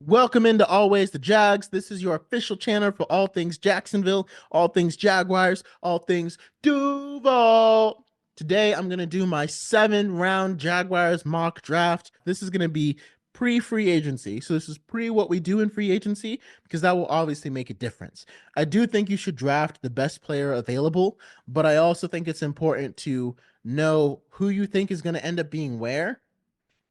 Welcome into Always the Jags. This is your official channel for all things Jacksonville, all things Jaguars, all things Duval. Today, I'm going to do my 7-round Jaguars mock draft. This is going to be pre-free agency. So this is pre what we do in free agency because that will obviously make a difference. I do think you should draft the best player available, but I also think it's important to know who you think is going to end up being where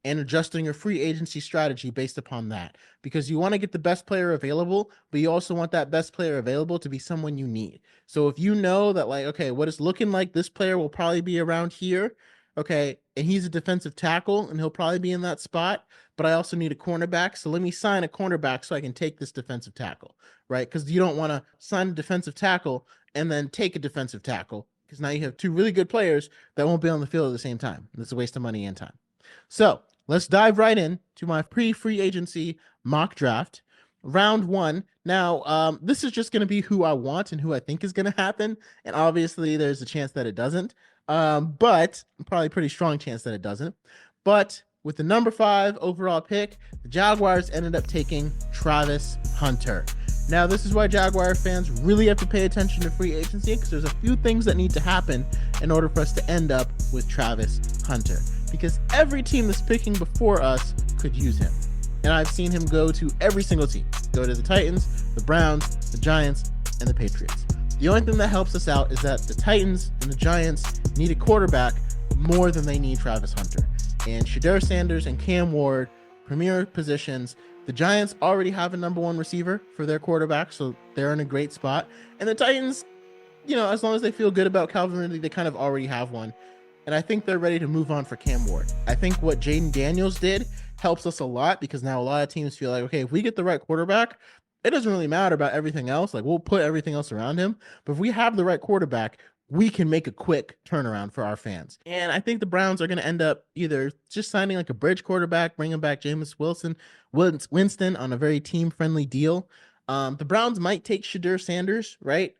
and adjusting your free agency strategy based upon that, because you want to get the best player available, but you also want that best player available to be someone you need. So if you know that, like, okay, what it's looking like, this player will probably be around here, okay, and he's a defensive tackle and he'll probably be in that spot, but I also need a cornerback, so let me sign a cornerback so I can take this defensive tackle, right? Because you don't want to sign a defensive tackle and then take a defensive tackle, because now you have two really good players that won't be on the field at the same time. It's a waste of money and time. So let's dive right in to my pre-free agency mock draft. Round one. Now, this is just going to be who I want and who I think is going to happen. And obviously, there's a chance that it doesn't. But probably a pretty strong chance that it doesn't. But with the number 5 overall pick, the Jaguars ended up taking Travis Hunter. Now, this is why Jaguar fans really have to pay attention to free agency, because there's a few things that need to happen in order for us to end up with Travis Hunter, because every team that's picking before us could use him. And I've seen him go to every single team. Go to the Titans, the Browns, the Giants, and the Patriots. The only thing that helps us out is that the Titans and the Giants need a quarterback more than they need Travis Hunter. And Shedeur Sanders and Cam Ward, premier positions. The Giants already have a number 1 receiver for their quarterback, so they're in a great spot. And the Titans, as long as they feel good about Calvin Ridley, they kind of already have one. And I think they're ready to move on for Cam Ward. I think what Jaden Daniels did helps us a lot, because now a lot of teams feel like, okay, if we get the right quarterback, it doesn't really matter about everything else. Like, we'll put everything else around him. But if we have the right quarterback, we can make a quick turnaround for our fans. And I think the Browns are going to end up either just signing like a bridge quarterback, bringing back Jameis Winston on a very team-friendly deal. The Browns might take Shedeur Sanders, right?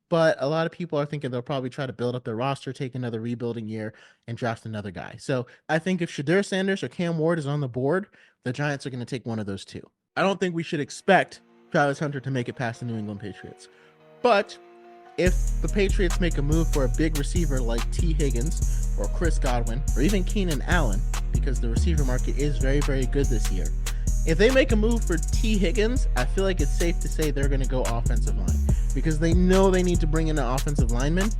But a lot of people are thinking they'll probably try to build up their roster, take another rebuilding year, and draft another guy. So I think if Shedeur Sanders or Cam Ward is on the board, the Giants are going to take one of those two. I don't think we should expect Travis Hunter to make it past the New England Patriots. But if the Patriots make a move for a big receiver like T. Higgins or Chris Godwin or even Keenan Allen, because the receiver market is very, very good this year, if they make a move for T. Higgins, I feel like it's safe to say they're going to go offensive line, because they know they need to bring in an offensive lineman,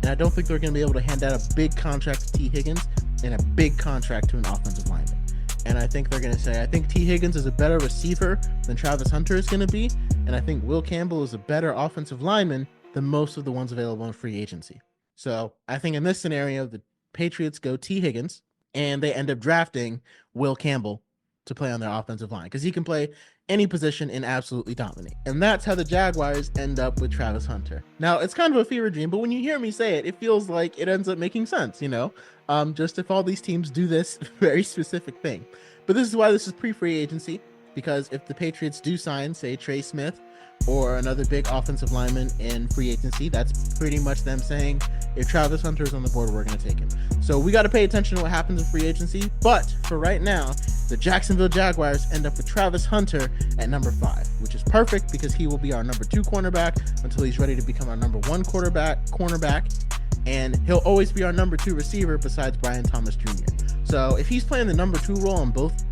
and I don't think they're going to be able to hand out a big contract to T. Higgins and a big contract to an offensive lineman. And I think they're going to say, I think T. Higgins is a better receiver than Travis Hunter is going to be, and I think Will Campbell is a better offensive lineman than most of the ones available in free agency. So I think in this scenario, the Patriots go T. Higgins, and they end up drafting Will Campbell to play on their offensive line, because he can play any position and absolutely dominate. And that's how the Jaguars end up with Travis Hunter. Now, it's kind of a fever dream, but when you hear me say it, it feels like it ends up making sense, just if all these teams do this very specific thing. But this is why this is pre-free agency, because if the Patriots do sign, say, Trey Smith or another big offensive lineman in free agency, that's pretty much them saying, if Travis Hunter is on the board, we're going to take him. So we got to pay attention to what happens in free agency. But for right now, the Jacksonville Jaguars end up with Travis Hunter at number 5, which is perfect because he will be our number 2 cornerback until he's ready to become our number 1 cornerback. And he'll always be our number 2 receiver besides Brian Thomas Jr. So if he's playing the number 2 role on both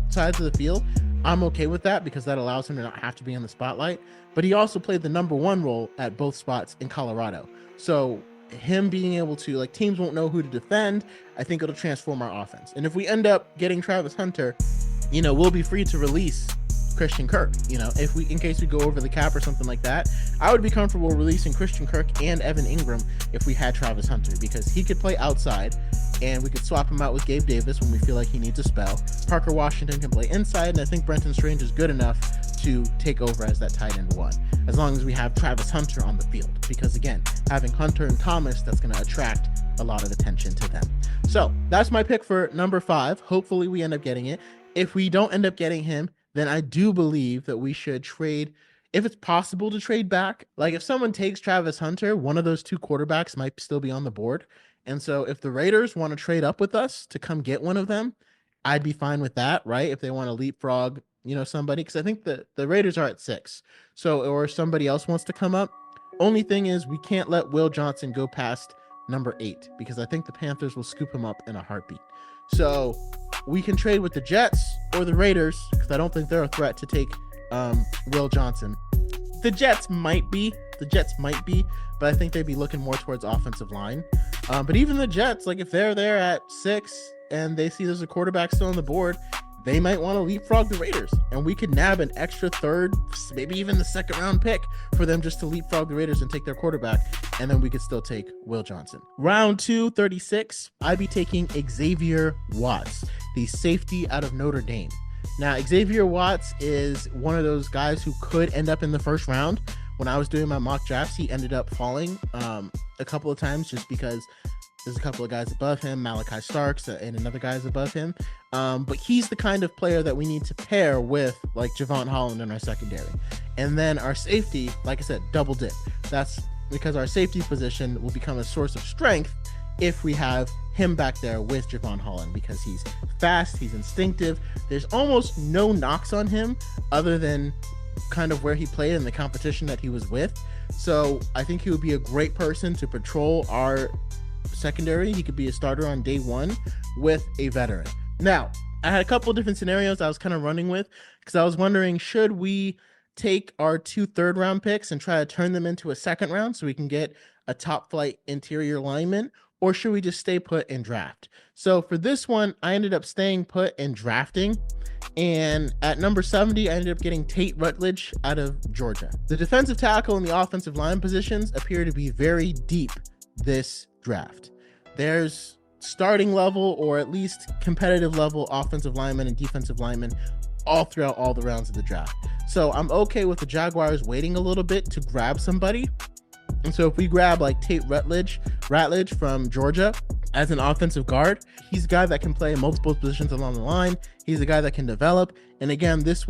sides of the field, I'm okay with that, because that allows him to not have to be in the spotlight. But he also played the number 1 role at both spots in Colorado. So him being able to, like, teams won't know who to defend. I think it'll transform our offense. And if we end up getting Travis Hunter, we'll be free to release Christian Kirk. In case we go over the cap or something like that, I would be comfortable releasing Christian Kirk and Evan Ingram if we had Travis Hunter, because he could play outside and we could swap him out with Gabe Davis when we feel like he needs a spell. Parker Washington can play inside, and I think Brenton Strange is good enough to take over as that tight end 1, as long as we have Travis Hunter on the field, because again, having Hunter and Thomas, that's going to attract a lot of attention to them. So that's my pick for number 5. Hopefully we end up getting it. If we don't end up getting him, then I do believe that we should trade, if it's possible to trade back. Like, if someone takes Travis Hunter, one of those 2 quarterbacks might still be on the board. And so if the Raiders want to trade up with us to come get one of them, I'd be fine with that, right? If they want to leapfrog, somebody, because I think the Raiders are at 6. So, or somebody else wants to come up. Only thing is, we can't let Will Johnson go past number 8, because I think the Panthers will scoop him up in a heartbeat. So we can trade with the Jets or the Raiders, because I don't think they're a threat to take Will Johnson. The Jets might be, but I think they'd be looking more towards offensive line. But even the Jets, like if they're there at 6 and they see there's a quarterback still on the board, they might want to leapfrog the Raiders, and we could nab an extra 3rd, maybe even the 2nd round pick for them just to leapfrog the Raiders and take their quarterback, and then we could still take Will Johnson. Round 2, 36, I'd be taking Xavier Watts, the safety out of Notre Dame. Now, Xavier Watts is one of those guys who could end up in the 1st round. When I was doing my mock drafts, he ended up falling a couple of times just because there's a couple of guys above him, Malachi Starks and another guy's above him. But he's the kind of player that we need to pair with like Javon Holland in our secondary. And then our safety, like I said, double dip. That's because our safety position will become a source of strength if we have him back there with Javon Holland, because he's fast, he's instinctive. There's almost no knocks on him other than kind of where he played in the competition that he was with. So I think he would be a great person to patrol our secondary. He could be a starter on day 1 with a veteran. Now, I had a couple of different scenarios I was kind of running with, because I was wondering, should we take our 2 3rd round picks and try to turn them into a 2nd round so we can get a top flight interior lineman, or should we just stay put and draft? So for this one, I ended up staying put and drafting. And at number 70, I ended up getting Tate Rutledge out of Georgia. The defensive tackle and the offensive line positions appear to be very deep this draft. There's starting level, or at least competitive level, offensive linemen and defensive linemen all throughout all the rounds of the draft. So I'm okay with the Jaguars waiting a little bit to grab somebody. And so if we grab like Tate Rutledge from Georgia as an offensive guard, he's a guy that can play multiple positions along the line. He's a guy that can develop. And again, it's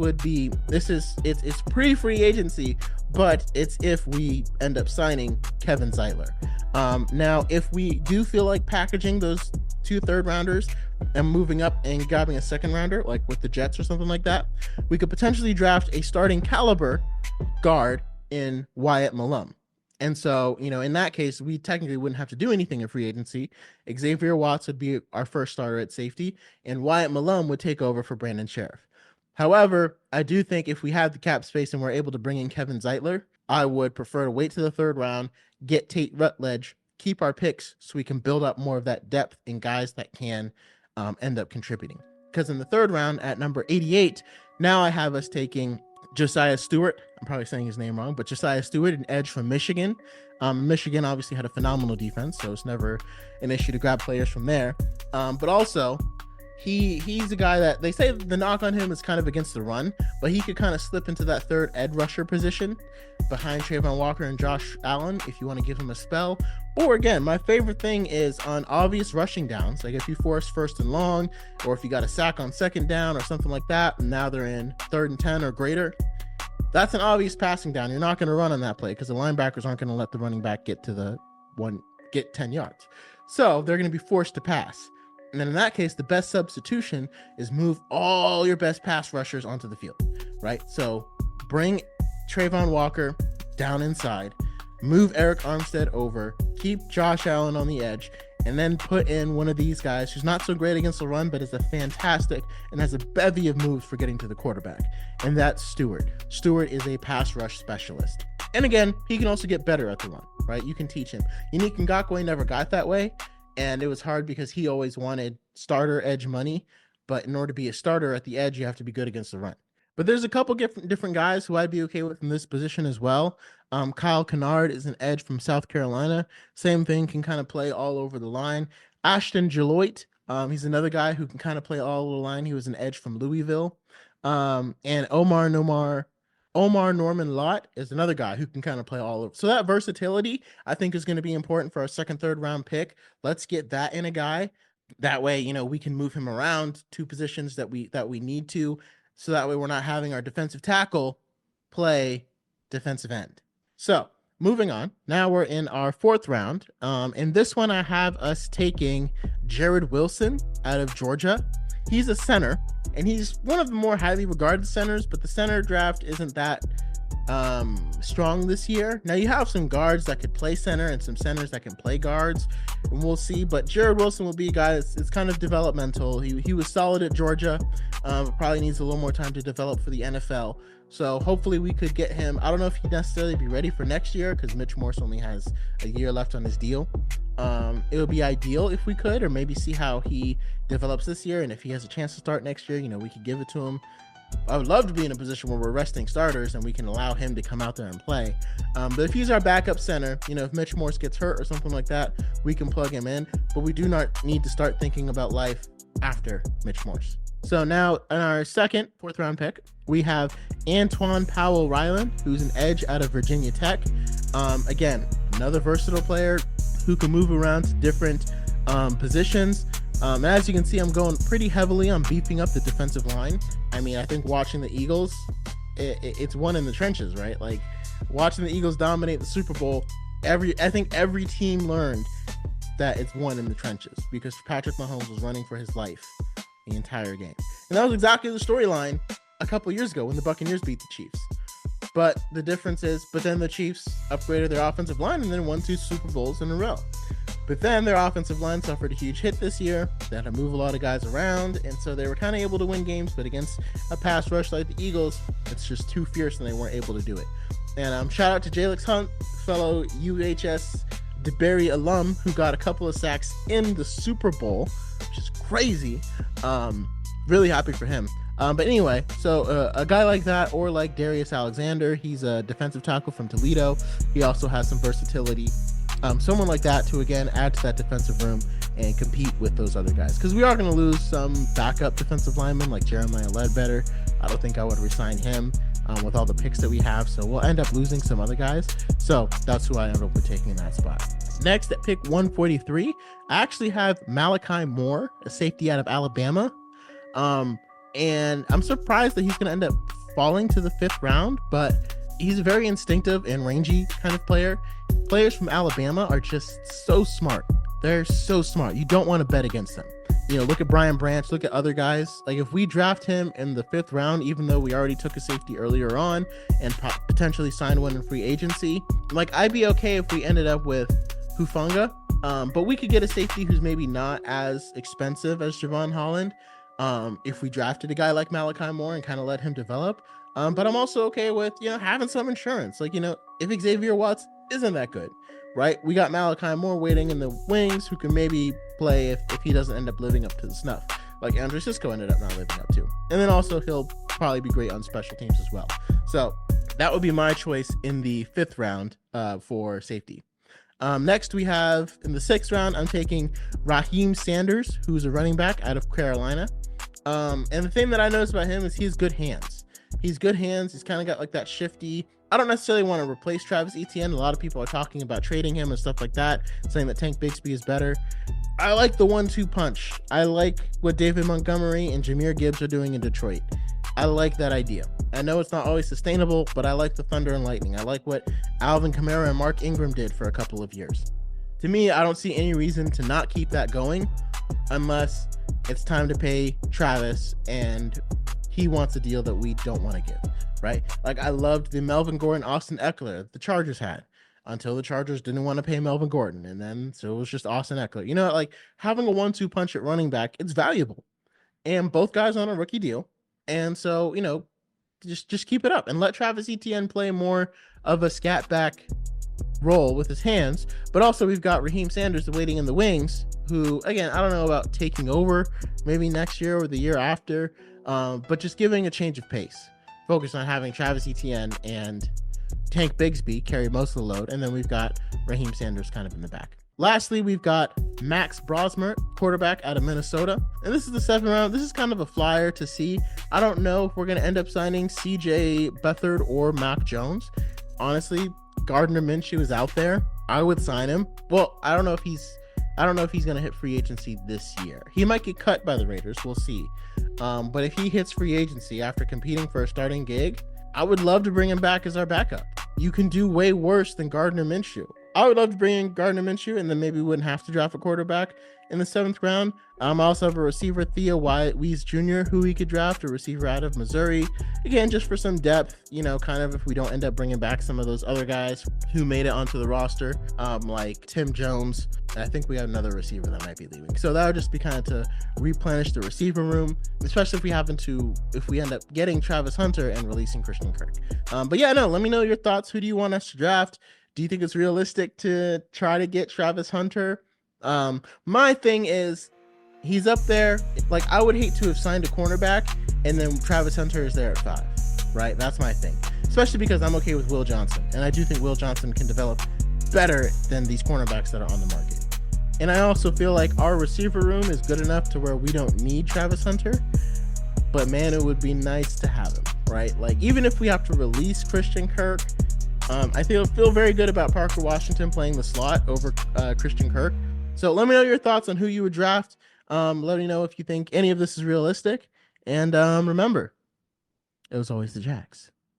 pre-free agency, but it's if we end up signing Kevin Zeitler. Now, if we do feel like packaging those 2 3rd rounders and moving up and grabbing a 2nd rounder, like with the Jets or something like that, we could potentially draft a starting caliber guard in Wyatt Malum. And so, in that case, we technically wouldn't have to do anything in free agency. Xavier Watts would be our first starter at safety, and Wyatt Malum would take over for Brandon Sheriff. However, I do think if we have the cap space and we're able to bring in Kevin Zeitler, I would prefer to wait to the 3rd round, get Tate Rutledge, keep our picks so we can build up more of that depth in guys that can end up contributing. Because in the 3rd round at number 88, now I have us taking Josaiah Stewart. I'm probably saying his name wrong, but Josaiah Stewart, an edge from Michigan. Michigan obviously had a phenomenal defense, so it's never an issue to grab players from there. But also, he's a guy that they say the knock on him is kind of against the run, but he could kind of slip into that 3rd edge rusher position behind Trayvon Walker and Josh Allen if you want to give him a spell. Or again, my favorite thing is on obvious rushing downs, like if you force 1st and long, or if you got a sack on 2nd down or something like that, and now they're in 3rd and 10 or greater. That's an obvious passing down. You're not going to run on that play because the linebackers aren't going to let the running back get 10 yards. So they're going to be forced to pass. And then in that case, the best substitution is move all your best pass rushers onto the field, right? So bring Trayvon Walker down inside, move Eric Armstead over, keep Josh Allen on the edge, and then put in one of these guys who's not so great against the run, but is a fantastic and has a bevy of moves for getting to the quarterback. And that's Stewart. Stewart is a pass rush specialist. And again, he can also get better at the run, right? You can teach him. Unique Ngakoue never got that way. And it was hard because he always wanted starter edge money. But in order to be a starter at the edge, you have to be good against the run. But there's a couple different guys who I'd be okay with in this position as well. Kyle Kennard is an edge from South Carolina. Same thing, can kind of play all over the line. Ashton Jeloit, he's another guy who can kind of play all over the line. He was an edge from Louisville. And Omar Norman Lott is another guy who can kind of play all over. So that versatility, I think, is going to be important for our 2nd, 3rd round pick. Let's get that in a guy. That way, we can move him around 2 positions that we need to. So that way we're not having our defensive tackle play defensive end. So moving on, now we're in our 4th round. In this one, I have us taking Jared Wilson out of Georgia. he's a center, and he's one of the more highly regarded centers, but the center draft isn't that strong this year. Now you have some guards that could play center and some centers that can play guards, and we'll see. But Jared Wilson will be a guy it's kind of developmental. He was solid at Georgia, probably needs a little more time to develop for the NFL. So hopefully we could get him. I don't know if he'd necessarily be ready for next year because Mitch Morse only has a year left on his deal. It would be ideal if we could, or maybe see how he develops this year, and if he has a chance to start next year, we could give it to him. I would love to be in a position where we're resting starters and we can allow him to come out there and play. But if he's our backup center, if Mitch Morse gets hurt or something like that, we can plug him in. But we do not need to start thinking about life after Mitch Morse. So now in our second, 4th round pick, we have Antwaun Powell-Ryland, who's an edge out of Virginia Tech. Again, another versatile player who can move around to different positions. And as you can see, I'm going pretty heavily on beefing up the defensive line. I mean, I think watching the Eagles, it's one in the trenches, right? Like watching the Eagles dominate the Super Bowl, I think every team learned that it's one in the trenches because Patrick Mahomes was running for his life the entire game. And that was exactly the storyline a couple years ago when the Buccaneers beat the Chiefs. But the difference is, then the Chiefs upgraded their offensive line and then won 2 Super Bowls in a row. But then their offensive line suffered a huge hit this year. They had to move a lot of guys around, and so they were kind of able to win games, but against a pass rush like the Eagles, it's just too fierce and they weren't able to do it. And shout out to Jalix Hunt, fellow UHS DeBerry alum, who got a couple of sacks in the Super Bowl, which is crazy. Really happy for him. But anyway, so a guy like that, or like Darius Alexander, he's a defensive tackle from Toledo. He also has some versatility. Someone like that to, again, add to that defensive room and compete with those other guys. Because we are going to lose some backup defensive linemen like Jeremiah Ledbetter. I don't think I would resign him with all the picks that we have. So we'll end up losing some other guys. So that's who I ended up with taking in that spot. Next, at pick 143, I actually have Malachi Moore, a safety out of Alabama. And I'm surprised that he's going to end up falling to the 5th round, but he's a very instinctive and rangy kind of player. Players from Alabama are just so smart. They're so smart. You don't want to bet against them. Look at Brian Branch, look at other guys. Like if we draft him in the 5th round, even though we already took a safety earlier on and potentially signed one in free agency, like I'd be okay if we ended up with Hufanga. But we could get a safety who's maybe not as expensive as Javon Holland. If we drafted a guy like Malachi Moore and kind of let him develop. But I'm also okay with, having some insurance. Like, if Xavier Watts isn't that good, right? We got Malachi Moore waiting in the wings who can maybe play if he doesn't end up living up to the snuff, like Andrew Cisco ended up not living up to. And then also he'll probably be great on special teams as well. So that would be my choice in the 5th round for safety. Next we have in the 6th round, I'm taking Raheim Sanders, who's a running back out of Carolina. And the thing that I noticed about him is he has good hands. He's good hands. He's kind of got like that shifty. I don't necessarily want to replace Travis Etienne. A lot of people are talking about trading him and stuff like that, saying that Tank Bigsby is better. I like the 1-2 punch. I like what David Montgomery and Jahmyr Gibbs are doing in Detroit. I like that idea. I know it's not always sustainable, but I like the thunder and lightning. I like what Alvin Kamara and Mark Ingram did for a couple of years. To me, I don't see any reason to not keep that going unless it's time to pay Travis and he wants a deal that we don't want to give, right? Like I loved the Melvin Gordon, Austin Eckler the Chargers had until the Chargers didn't want to pay Melvin Gordon. And then so it was just Austin Eckler. Like having a 1-2 punch at running back, it's valuable. And both guys on a rookie deal. And so, just keep it up and let Travis Etienne play more of a scat back role with his hands. But also we've got Raheim Sanders waiting in the wings, who, again, I don't know about taking over maybe next year or the year after, but just giving a change of pace. Focus on having Travis Etienne and Tank Bigsby carry most of the load, and then we've got Raheim Sanders kind of in the back. Lastly, we've got Max Brosmer, quarterback out of Minnesota. And this is the 7th round. This is kind of a flyer to see. I don't know if we're going to end up signing CJ Beathard or Mac Jones. Honestly, Gardner Minshew is out there. I would sign him. Well, I don't know if he's going to hit free agency this year. He might get cut by the Raiders. We'll see. But if he hits free agency after competing for a starting gig, I would love to bring him back as our backup. You can do way worse than Gardner Minshew. I would love to bring in Gardner Minshew, and then maybe we wouldn't have to draft a quarterback, in the 7th round. I also have a receiver, Theo Wees Jr., who we could draft, a receiver out of Missouri. Again, just for some depth, kind of if we don't end up bringing back some of those other guys who made it onto the roster, like Tim Jones. And I think we have another receiver that might be leaving. So that would just be kind of to replenish the receiver room, especially if we end up getting Travis Hunter and releasing Christian Kirk. But yeah, no, let me know your thoughts. Who do you want us to draft? Do you think it's realistic to try to get Travis Hunter? My thing is, he's up there. Like, I would hate to have signed a cornerback and then Travis Hunter is there at 5, right? That's my thing, especially because I'm okay with Will Johnson, and I do think Will Johnson can develop better than these cornerbacks that are on the market. And I also feel like our receiver room is good enough to where we don't need Travis Hunter, but man, it would be nice to have him, right? Like, even if we have to release Christian Kirk, I feel very good about Parker Washington playing the slot over Christian Kirk. So let me know your thoughts on who you would draft. Let me know if you think any of this is realistic. And remember, it was always the Jags.